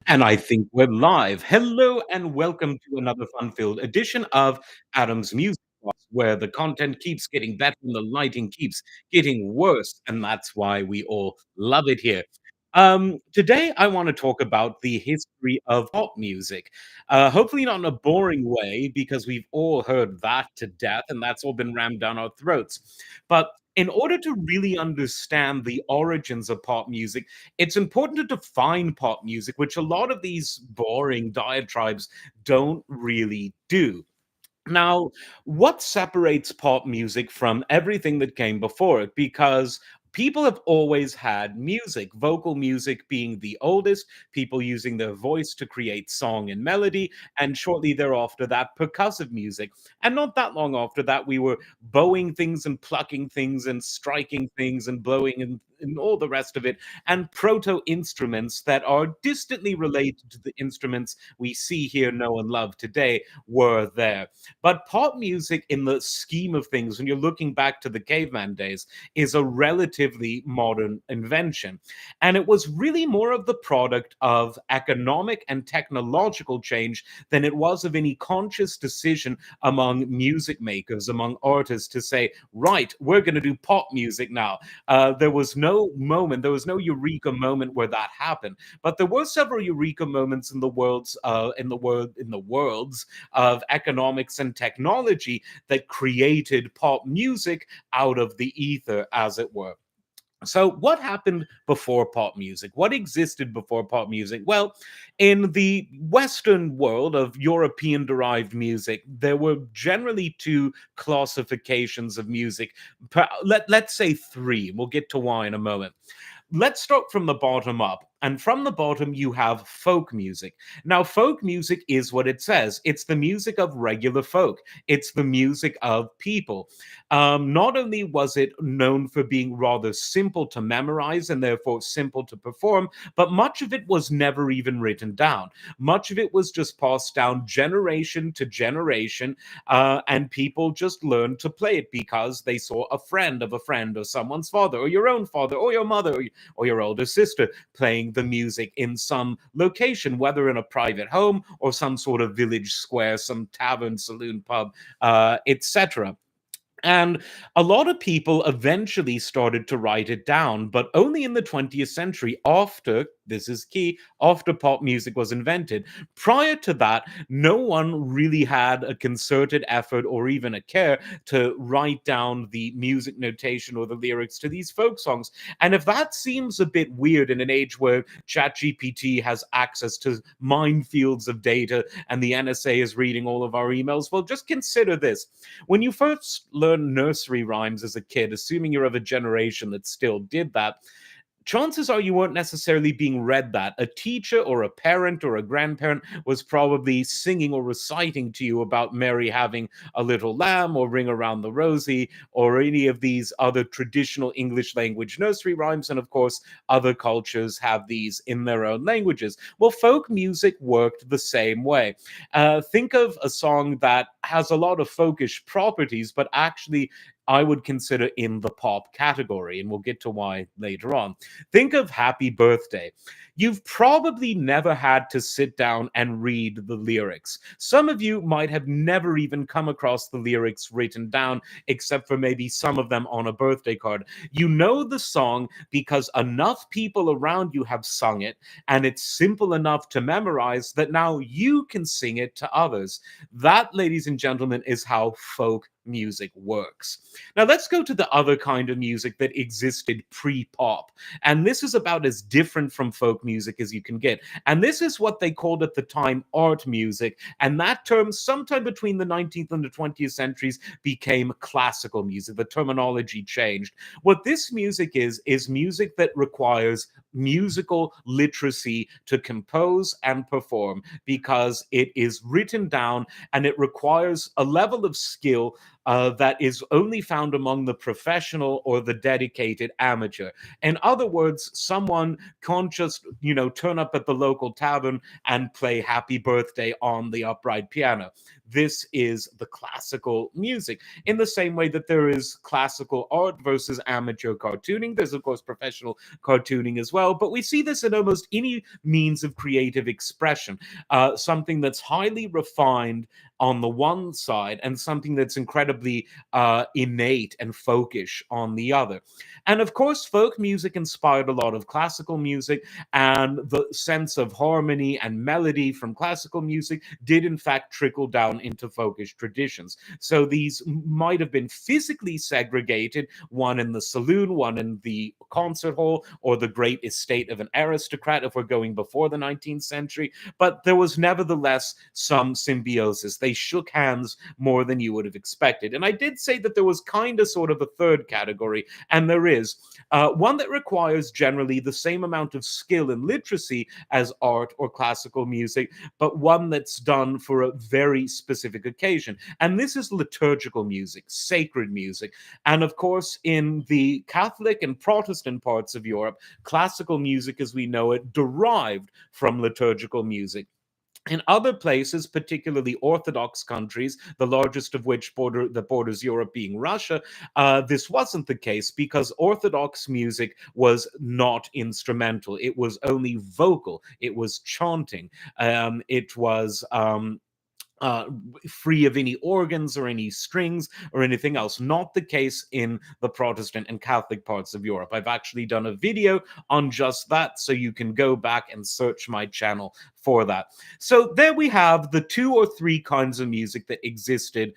And I think we're live. Hello and welcome to another fun-filled edition of Adam's Music Box, where the content keeps getting better and the lighting keeps getting worse, and that's why we all love it here. Today, I want to talk about the history of pop music. Hopefully, not in a boring way, because we've all heard that to death, and that's all been rammed down our throats. But in order to really understand the origins of pop music, it's important to define pop music, which a lot of these boring diatribes don't really do. Now, what separates pop music from everything that came before it? Because people have always had music, vocal music being the oldest, people using their voice to create song and melody, and shortly thereafter that, percussive music. And not that long after that, we were bowing things and plucking things and striking things and blowing and all the rest of it, and proto instruments that are distantly related to the instruments we see, hear, know, and love today were there. But pop music, in the scheme of things, when you're looking back to the caveman days, is a relatively modern invention. And it was really more of the product of economic and technological change than it was of any conscious decision among music makers, among artists to say, right, we're going to do pop music now. There was no moment, there was no eureka moment where that happened. But there were several eureka moments in the worlds of economics and technology that created pop music out of the ether, as it were. So, what happened before pop music? What existed before pop music? Well, in the Western world of European derived music, there were generally two classifications of music. Let's say three. We'll get to why in a moment. Let's start from the bottom up. And from the bottom, you have folk music. Now, folk music is what it says, it's the music of regular folk, it's the music of people. Not only was it known for being rather simple to memorize and therefore simple to perform, but much of it was never even written down. Much of it was just passed down generation to generation, and people just learned to play it because they saw a friend of a friend or someone's father or your own father or your mother or your older sister playing the music in some location, whether in a private home or some sort of village square, some tavern, saloon, pub, etc. And a lot of people eventually started to write it down, but only in the 20th century, after, this is key, after pop music was invented. Prior to that, no one really had a concerted effort or even a care to write down the music notation or the lyrics to these folk songs. And if that seems a bit weird in an age where ChatGPT has access to minefields of data and the NSA is reading all of our emails, well, just consider this. When you first learn nursery rhymes as a kid, assuming you're of a generation that still did that, chances are you weren't necessarily being read that. A teacher or a parent or a grandparent was probably singing or reciting to you about Mary having a little lamb or Ring Around the Rosie or any of these other traditional English language nursery rhymes. And of course, other cultures have these in their own languages. Well, folk music worked the same way. Think of a song that has a lot of folkish properties, but actually I would consider in the pop category, and we'll get to why later on. Think of Happy Birthday. You've probably never had to sit down and read the lyrics. Some of you might have never even come across the lyrics written down, except for maybe some of them on a birthday card. You know the song because enough people around you have sung it, and it's simple enough to memorize that now you can sing it to others. That, ladies and gentlemen, is how folk music works. Now, let's go to the other kind of music that existed pre pop. And this is about as different from folk music as you can get. And this is what they called at the time art music. And that term, sometime between the 19th and the 20th centuries, became classical music. The terminology changed. What this music is music that requires musical literacy to compose and perform because it is written down and it requires a level of skill that is only found among the professional or the dedicated amateur. In other words, someone can't just, turn up at the local tavern and play Happy Birthday on the upright piano. This is the classical music. In the same way that there is classical art versus amateur cartooning, there's, of course, professional cartooning as well. But we see this in almost any means of creative expression, something that's highly refined on the one side and something that's incredibly innate and folkish on the other. And of course, folk music inspired a lot of classical music, and the sense of harmony and melody from classical music did, in fact, trickle down into folkish traditions. So these might have been physically segregated, one in the saloon, one in the concert hall, or the great estate of an aristocrat, if we're going before the 19th century. But there was nevertheless some symbiosis. They shook hands more than you would have expected. And I did say that there was kind of sort of a third category, and there is one that requires generally the same amount of skill and literacy as art or classical music, but one that's done for a very specific occasion. And this is liturgical music, sacred music. And of course, in the Catholic and Protestant parts of Europe, classical music as we know it derived from liturgical music. In other places, particularly Orthodox countries, the largest of which borders Europe being Russia, this wasn't the case because Orthodox music was not instrumental. It was only vocal. It was chanting. It was uh, free of any organs or any strings or anything else. Not the case in the Protestant and Catholic parts of Europe. I've actually done a video on just that, so you can go back and search my channel for that. So there we have the two or three kinds of music that existed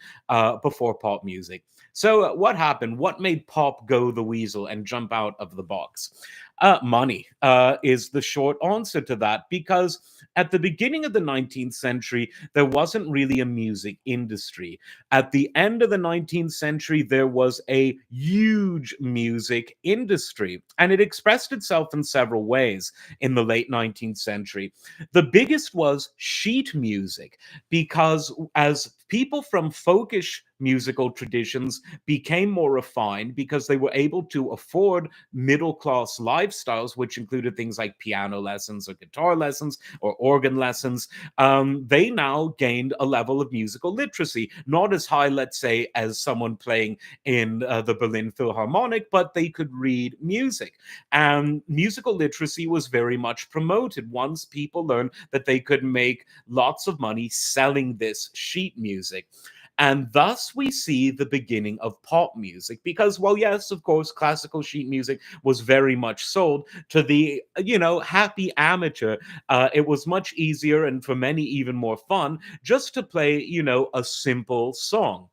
before pop music. So what happened? What made pop go the weasel and jump out of the box? Money is the short answer to that, because at the beginning of the 19th century, there wasn't really a music industry. At the end of the 19th century, there was a huge music industry, and it expressed itself in several ways in the late 19th century. The biggest was sheet music, because as people from folkish musical traditions became more refined because they were able to afford middle class lifestyles, which included things like piano lessons or guitar lessons or organ lessons, they now gained a level of musical literacy, not as high, let's say, as someone playing in the Berlin Philharmonic, but they could read music. And musical literacy was very much promoted once people learned that they could make lots of money selling this sheet music. And thus we see the beginning of pop music. Because, well, yes, of course, classical sheet music was very much sold to the, happy amateur. It was much easier and for many even more fun just to play, a simple song.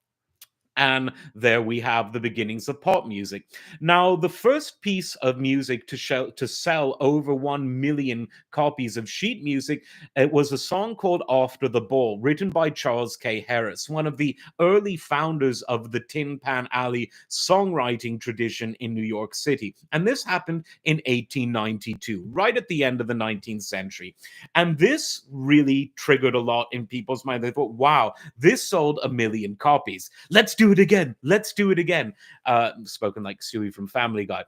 And there we have the beginnings of pop music. Now, the first piece of music to sell over 1 million copies of sheet music, it was a song called After the Ball, written by Charles K. Harris, one of the early founders of the Tin Pan Alley songwriting tradition in New York City. And this happened in 1892, right at the end of the 19th century. And this really triggered a lot in people's mind. They thought, wow, this sold 1 million copies. Let's do it again. Let's do it again. Spoken like Stewie from Family Guy.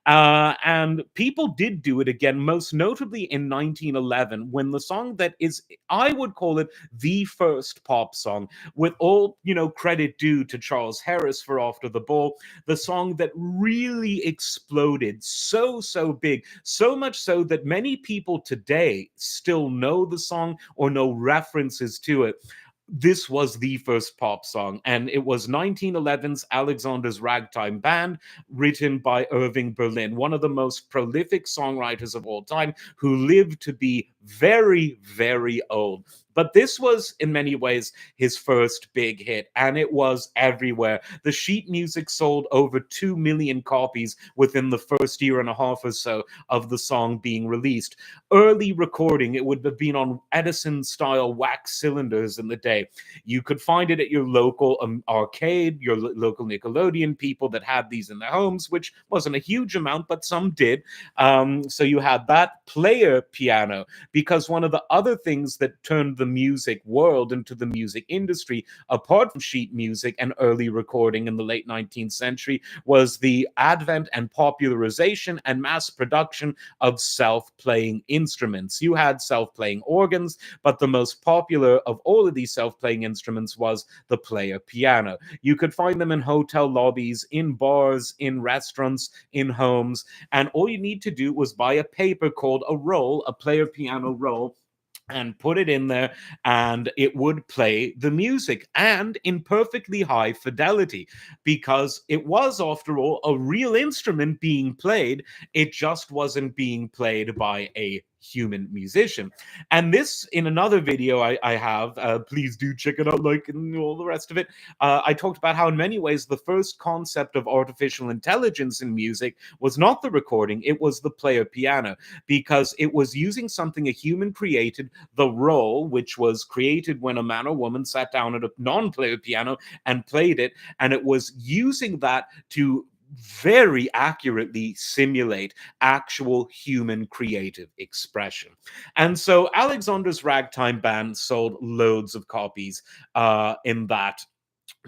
And people did do it again, most notably in 1911, when the song that is, I would call it the first pop song, with all, credit due to Charles Harris for After the Ball, the song that really exploded so big, so much so that many people today still know the song or know references to it. This was the first pop song, and it was 1911's Alexander's Ragtime Band, written by Irving Berlin, one of the most prolific songwriters of all time, who lived to be very, very old. But this was, in many ways, his first big hit, and it was everywhere. The sheet music sold over 2 million copies within the first year and a half or so of the song being released. Early recording, it would have been on Edison-style wax cylinders in the day. You could find it at your local arcade, your local Nickelodeon, people that had these in their homes, which wasn't a huge amount, but some did. So you had that player piano. because one of the other things that turned the music world into the music industry, apart from sheet music and early recording in the late 19th century, was the advent and popularization and mass production of self-playing instruments. You had self-playing organs, but the most popular of all of these self-playing instruments was the player piano. You could find them in hotel lobbies, in bars, in restaurants, in homes, and all you need to do was buy a paper called a roll, a player piano roll, and put it in there, and it would play the music, and in perfectly high fidelity, because it was, after all, a real instrument being played. It just wasn't being played by a human musician. And this, in another video I have, please do check it out, like, and all the rest of it, I talked about how in many ways the first concept of artificial intelligence in music was not the recording, it was the player piano, because it was using something a human created, the roll, which was created when a man or woman sat down at a non-player piano and played it, and it was using that to very accurately simulate actual human creative expression. And so Alexander's Ragtime Band sold loads of copies in that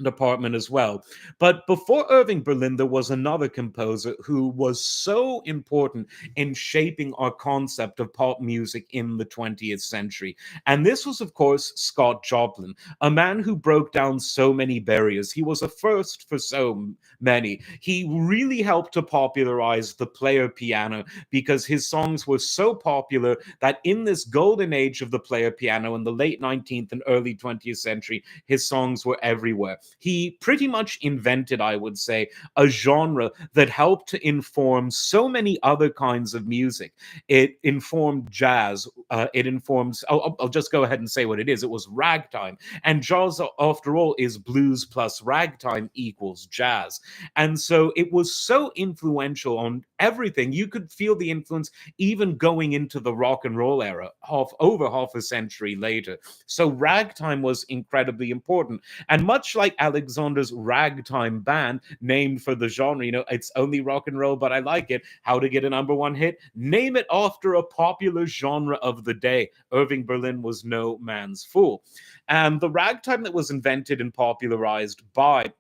department as well. But before Irving Berlin, there was another composer who was so important in shaping our concept of pop music in the 20th century. And this was, of course, Scott Joplin, a man who broke down so many barriers. He was a first for so many. He really helped to popularize the player piano because his songs were so popular that in this golden age of the player piano in the late 19th and early 20th century, his songs were everywhere. He pretty much invented, I would say, a genre that helped to inform so many other kinds of music. It informed jazz. It informs, I'll just go ahead and say what it is. It was ragtime. And jazz, after all, is blues plus ragtime equals jazz. And so it was so influential on everything. You could feel the influence even going into the rock and roll era, over half a century later. So ragtime was incredibly important. And much like Alexander's Ragtime Band, named for the genre, it's only rock and roll, but I like it. How to get a number one hit? Name it after a popular genre of the day. Irving Berlin was no man's fool. And the ragtime that was invented and popularized by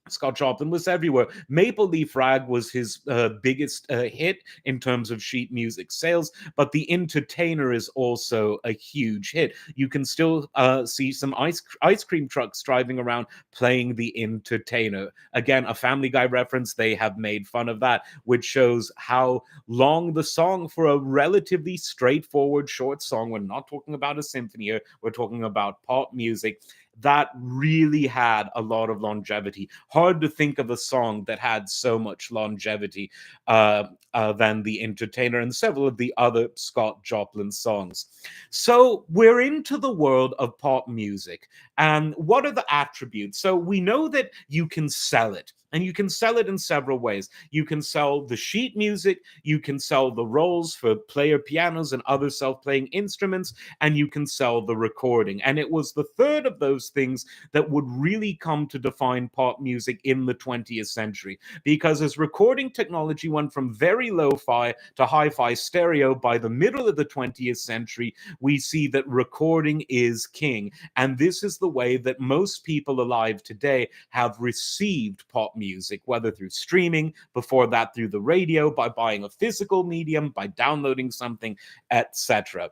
Scott Joplin was everywhere. Maple Leaf Rag was his biggest hit in terms of sheet music sales, but The Entertainer is also a huge hit. You can still see some ice cream trucks driving around playing The Entertainer. Again, a Family Guy reference. They have made fun of that, which shows how long the song, for a relatively straightforward short song, we're not talking about a symphony here, we're talking about pop music, that really had a lot of longevity. Hard to think of a song that had so much longevity than The Entertainer and several of the other Scott Joplin songs. So we're into the world of pop music. And what are the attributes? So we know that you can sell it. And you can sell it in several ways. You can sell the sheet music, you can sell the rolls for player pianos and other self-playing instruments, and you can sell the recording. And it was the third of those things that would really come to define pop music in the 20th century. Because as recording technology went from very lo-fi to hi-fi stereo, by the middle of the 20th century, we see that recording is king. And this is the way that most people alive today have received pop music, whether through streaming, before that through the radio, by buying a physical medium, by downloading something, etc.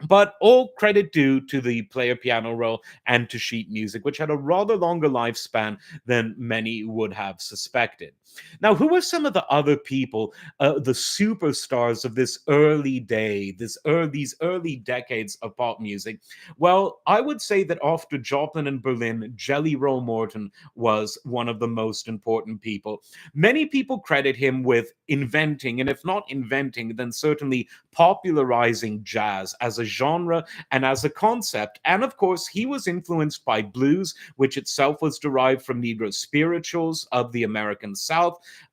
But all credit due to the player piano roll and to sheet music, which had a rather longer lifespan than many would have suspected. Now, who are some of the other people, the superstars of this early day, these early decades of pop music? Well, I would say that after Joplin and Berlin, Jelly Roll Morton was one of the most important people. Many people credit him with inventing, and if not inventing, then certainly popularizing jazz as a genre and as a concept. And of course, he was influenced by blues, which itself was derived from Negro spirituals of the American South,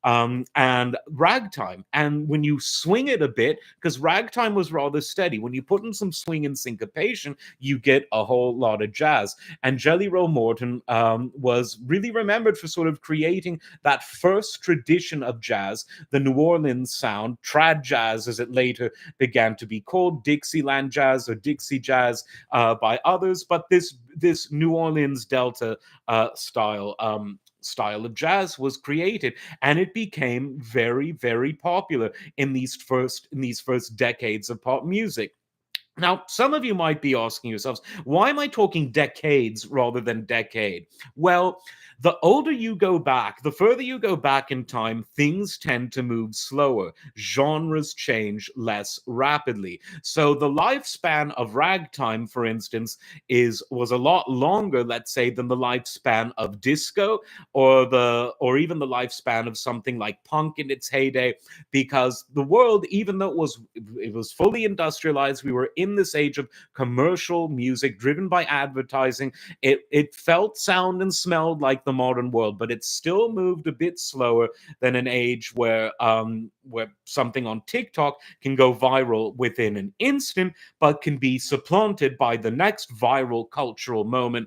and ragtime. And when you swing it a bit, because ragtime was rather steady, when you put in some swing and syncopation, you get a whole lot of jazz. And Jelly Roll Morton was really remembered for sort of creating that first tradition of jazz, the New Orleans sound, trad jazz as it later began to be called, Dixieland jazz, jazz or Dixie jazz by others, but this New Orleans Delta style of jazz was created, and it became very, very popular in these first decades of pop music. Now, some of you might be asking yourselves, why am I talking decades rather than decade? Well, the older you go back, the further you go back in time, things tend to move slower. Genres change less rapidly. So the lifespan of ragtime, for instance, is was a lot longer, let's say, than the lifespan of disco or even the lifespan of something like punk in its heyday, because the world, even though it was fully industrialized, we were in this age of commercial music driven by advertising. It felt, sound, and smelled like the modern world, but it still moved a bit slower than an age where something on TikTok can go viral within an instant, but can be supplanted by the next viral cultural moment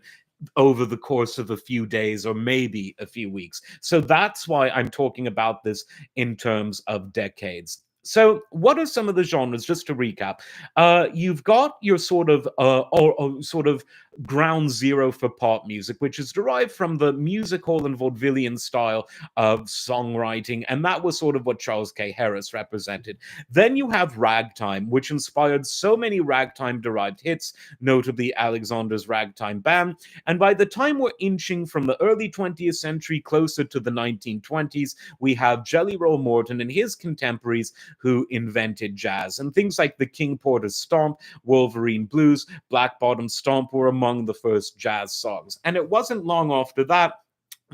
over the course of a few days or maybe a few weeks. So that's why I'm talking about this in terms of decades. So, what are some of the genres? Just to recap, you've got your or sort of ground zero for pop music, which is derived from the music hall and vaudevillian style of songwriting, and that was sort of what Charles K. Harris represented. Then you have ragtime, which inspired so many ragtime-derived hits, notably Alexander's Ragtime Band. And by the time we're inching from the early 20th century closer to the 1920s, we have Jelly Roll Morton and his contemporaries who invented jazz. And things like the King Porter Stomp, Wolverine Blues, Black Bottom Stomp were among the first jazz songs. And it wasn't long after that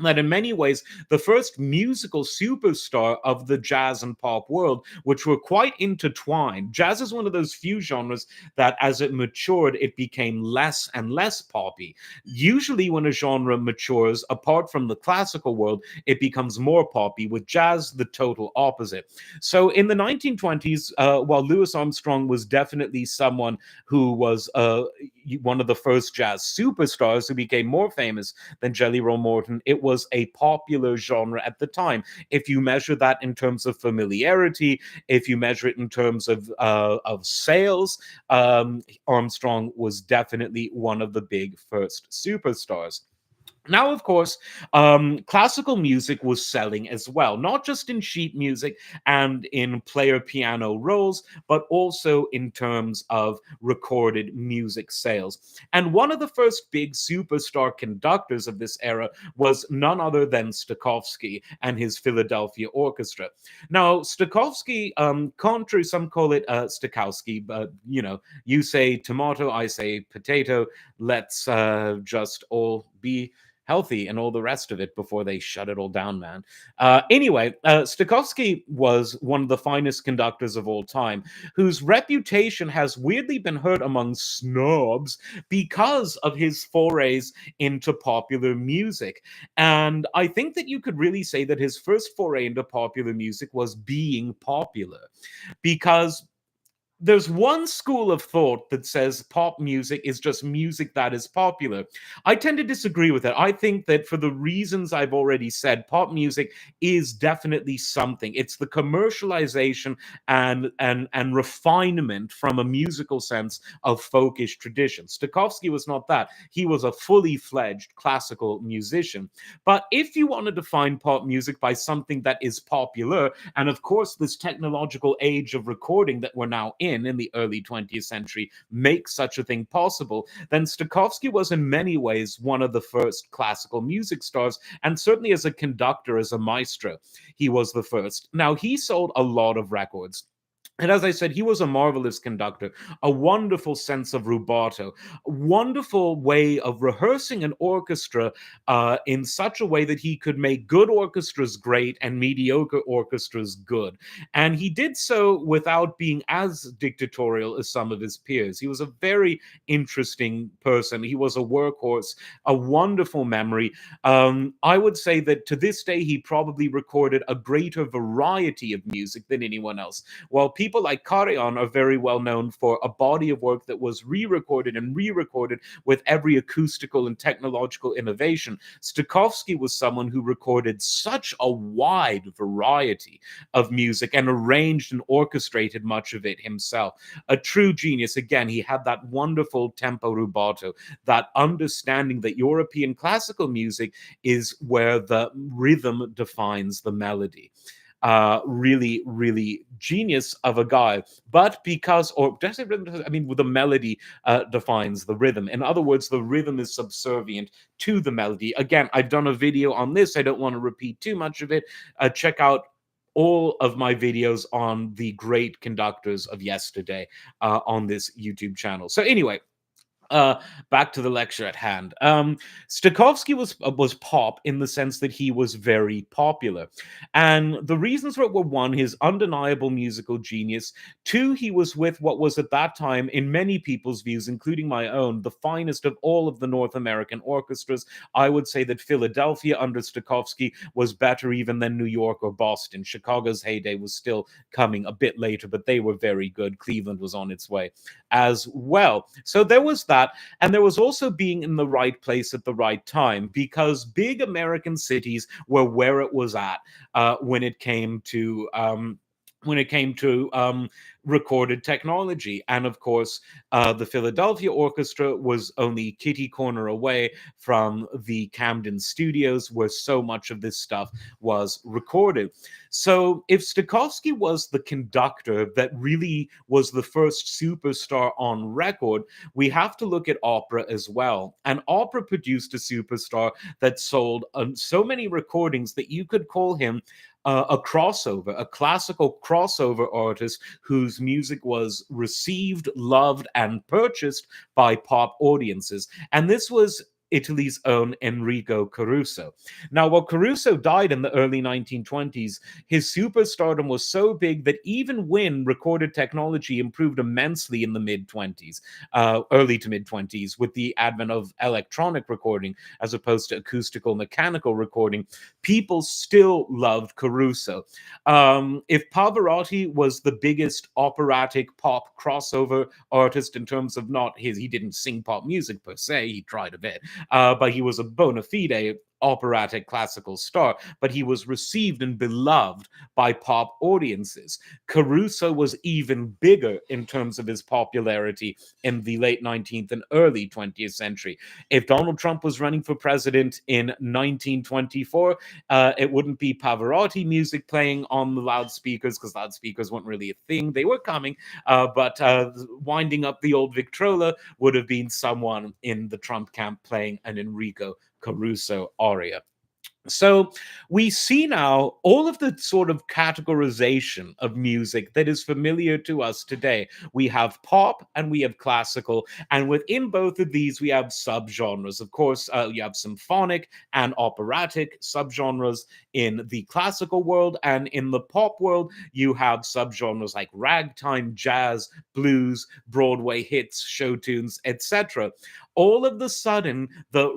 in many ways, the first musical superstar of the jazz and pop world, which were quite intertwined. Jazz is one of those few genres that, as it matured, it became less and less poppy. Usually, when a genre matures, apart from the classical world, it becomes more poppy, with jazz the total opposite. So, in the 1920s, while Louis Armstrong was definitely someone who was one of the first jazz superstars who became more famous than Jelly Roll Morton, it was a popular genre at the time. If you measure that in terms of familiarity, if you measure it in terms of sales, Armstrong was definitely one of the big first superstars. Now, of course, classical music was selling as well, not just in sheet music and in player piano rolls, but also in terms of recorded music sales. And one of the first big superstar conductors of this era was none other than Stokowski and his Philadelphia Orchestra. Now, Stokowski, contrary, some call it Stokowski, but you say tomato, I say potato. Let's just all be healthy and all the rest of it before they shut it all down, man. Anyway, Stokowski was one of the finest conductors of all time, whose reputation has weirdly been hurt among snobs because of his forays into popular music. And I think that you could really say that his first foray into popular music was being popular, because there's one school of thought that says pop music is just music that is popular. I tend to disagree with it. I think that, for the reasons I've already said, pop music is definitely something. It's the commercialization and refinement from a musical sense of folkish tradition. Stokowski was not that. He was a fully fledged classical musician. But if you want to define pop music by something that is popular, and of course this technological age of recording that we're now in the early 20th century makes such a thing possible, then Stokowski was in many ways one of the first classical music stars, and certainly as a conductor, as a maestro, he was the first. Now, he sold a lot of records. And as I said, he was a marvelous conductor, a wonderful sense of rubato, a wonderful way of rehearsing an orchestra in such a way that he could make good orchestras great and mediocre orchestras good. And he did so without being as dictatorial as some of his peers. He was a very interesting person. He was a workhorse, a wonderful memory. I would say that to this day, he probably recorded a greater variety of music than anyone else. While people people like Karajan are very well known for a body of work that was re-recorded and re-recorded with every acoustical and technological innovation. Stokowski was someone who recorded such a wide variety of music and arranged and orchestrated much of it himself. A true genius. Again, he had that wonderful tempo rubato, that understanding that European classical music is where the rhythm defines the melody. Really, really genius of a guy. But because, or does I say rhythm? I mean, the melody defines the rhythm. In other words, the rhythm is subservient to the melody. Again, I've done a video on this. I don't want to repeat too much of it. Check out all of my videos on the great conductors of yesterday on this YouTube channel. So anyway, uh back to the lecture at hand. Stokowski was pop in the sense that he was very popular, and the reasons for it were: one, his undeniable musical genius; two, he was with what was at that time, in many people's views, including my own, the finest of all of the North American orchestras. I would say that Philadelphia under Stokowski was better even than New York or Boston. Chicago's heyday was still coming a bit later, but they were very good. Cleveland was on its way as well. So there was that. And there was also being in the right place at the right time, because big American cities were where it was at when it came to. Recorded technology. And of course, the Philadelphia Orchestra was only kitty corner away from the Camden studios where so much of this stuff was recorded. So if Stokowski was the conductor that really was the first superstar on record, we have to look at opera as well. And opera produced a superstar that sold so many recordings that you could call him a crossover, a classical crossover artist whose music was received, loved, and purchased by pop audiences. And this was Italy's own Enrico Caruso. Now, while Caruso died in the early 1920s, his superstardom was so big that even when recorded technology improved immensely in the mid 20s, early to mid 20s, with the advent of electronic recording as opposed to acoustical mechanical recording, people still loved Caruso. If Pavarotti was the biggest operatic pop crossover artist in terms of not his, he didn't sing pop music per se, he tried a bit, but he was a bona fide operatic classical star, but he was received and beloved by pop audiences. Caruso was even bigger in terms of his popularity in the late 19th and early 20th century. If Donald Trump was running for president in 1924, it wouldn't be Pavarotti music playing on the loudspeakers, because loudspeakers weren't really a thing. They were coming, but winding up the old Victrola would have been someone in the Trump camp playing an Enrico Caruso aria. So we see now all of the sort of categorization of music that is familiar to us today. We have pop and we have classical, and within both of these, we have subgenres. Of course, you have symphonic and operatic subgenres in the classical world, and in the pop world, you have subgenres like ragtime, jazz, blues, Broadway hits, show tunes, etc. All of the sudden, the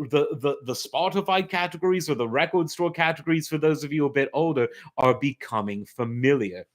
Spotify categories or the record store categories, for those of you a bit older, are becoming familiar.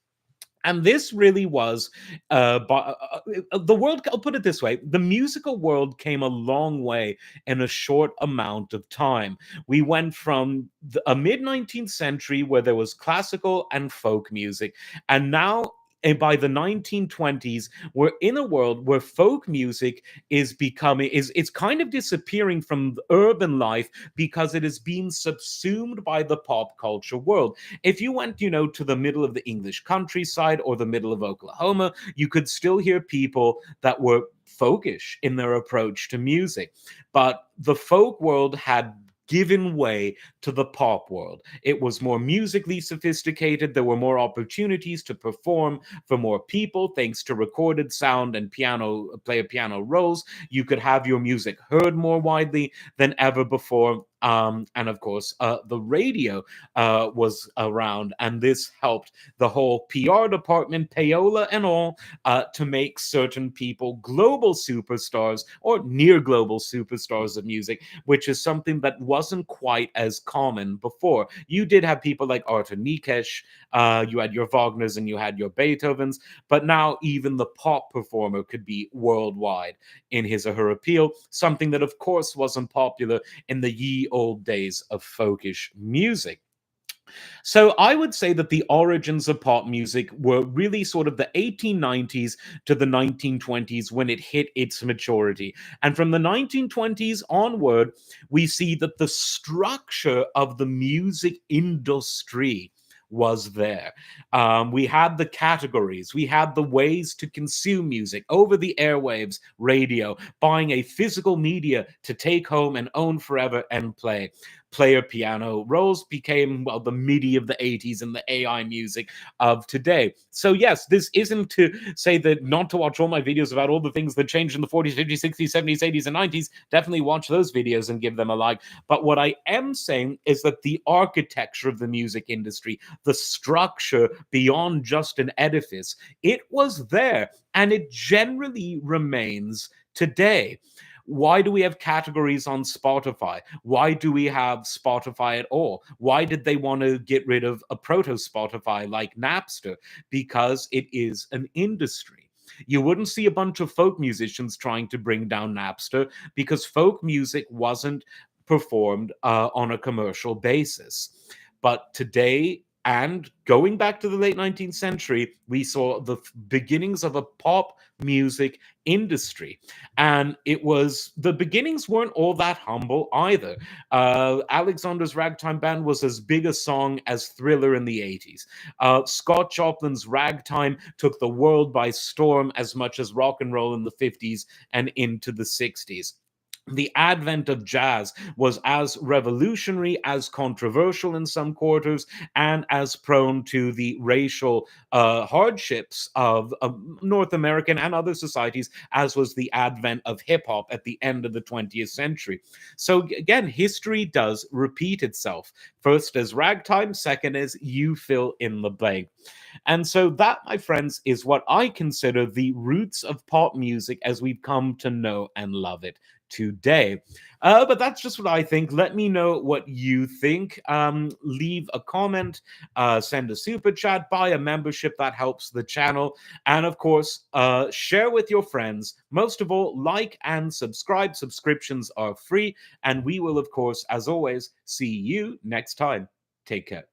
And this really was the world. I'll put it this way: the musical world came a long way in a short amount of time. We went from a mid 19th century where there was classical and folk music, and now, and by the 1920s, we're in a world where folk music is becoming is it's kind of disappearing from the urban life because it is being subsumed by the pop culture world. If you went, to the middle of the English countryside or the middle of Oklahoma, you could still hear people that were folkish in their approach to music. But the folk world had given way to the pop world. It was more musically sophisticated. There were more opportunities to perform for more people thanks to recorded sound and piano roles. You could have your music heard more widely than ever before. And of course, the radio was around, and this helped the whole PR department, payola and all, to make certain people global superstars or near global superstars of music, which is something that wasn't quite as common before. You did have people like Arthur Nikesh, you had your Wagners and you had your Beethovens, but now even the pop performer could be worldwide in his or her appeal, something that, of course, wasn't popular in the ye old days of folkish music. So I would say that the origins of pop music were really sort of the 1890s to the 1920s when it hit its maturity. And from the 1920s onward, we see that the structure of the music industry was there. We had the categories, we had the ways to consume music over the airwaves, radio, buying a physical media to take home and own forever and play. Player piano rolls became, well, the MIDI of the 80s and the AI music of today. So yes, this isn't to say that not to watch all my videos about all the things that changed in the 40s, 50s, 60s, 70s, 80s, and 90s. Definitely watch those videos and give them a like. But what I am saying is that the architecture of the music industry, the structure beyond just an edifice, it was there, and it generally remains today. Why do we have categories on Spotify? Why do we have Spotify at all? Why did they want to get rid of a proto Spotify like Napster? Because it is an industry. You wouldn't see a bunch of folk musicians trying to bring down Napster because folk music wasn't performed on a commercial basis. But today, and going back to the late 19th century, we saw the beginnings of a pop music industry. And the beginnings weren't all that humble either. Alexander's Ragtime Band was as big a song as Thriller in the 80s. Scott Joplin's Ragtime took the world by storm as much as rock and roll in the 50s and into the 60s. The advent of jazz was as revolutionary, as controversial in some quarters, and as prone to the racial hardships of North American and other societies as was the advent of hip hop at the end of the 20th century. So, again, history does repeat itself. First as ragtime, second as you fill in the blank. And so, that, my friends, is what I consider the roots of pop music as we've come to know and love it today. But that's just what I think. Let me know what you think. Leave a comment, send a super chat, buy a membership that helps the channel, and of course, share with your friends. Most of all, like and subscribe. Subscriptions are free, and we will, of course, as always, see you next time. Take care.